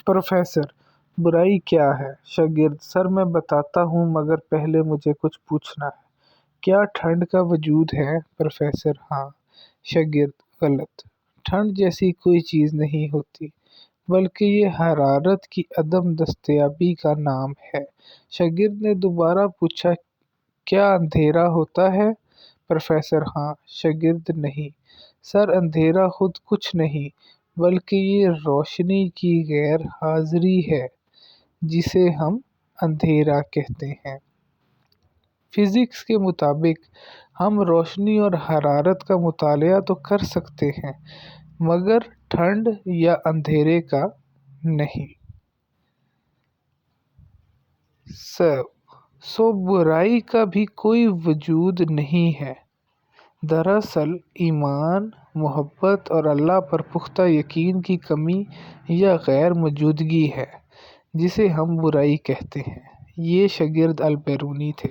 Professor: برائی کیا ہے؟ شاگرد: سر میں بتاتا ہوں مگر پہلے مجھے کچھ پوچھنا ہے۔ کیا ٹھنڈ کا وجود ہے؟ پروفیسر: ہاں۔ شاگرد: غلط، ٹھنڈ جیسی کوئی چیز نہیں ہوتی، بلکہ یہ حرارت کی عدم دستیابی کا نام ہے۔ شاگرد نے دوبارہ پوچھا: کیا اندھیرا ہوتا ہے؟ پروفیسر: ہاں۔ شاگرد: نہیں سر، اندھیرا خود کچھ نہیں، بلکہ یہ روشنی کی غیر حاضری ہے جسے ہم اندھیرا کہتے ہیں۔ فزکس کے مطابق ہم روشنی اور حرارت کا مطالعہ تو کر سکتے ہیں مگر ٹھنڈ یا اندھیرے کا نہیں۔ برائی کا بھی کوئی وجود نہیں ہے۔ دراصل ایمان، محبت اور اللہ پر پختہ یقین کی کمی یا غیر موجودگی ہے جسے ہم برائی کہتے ہیں۔ یہ شاگرد البیرونی تھے۔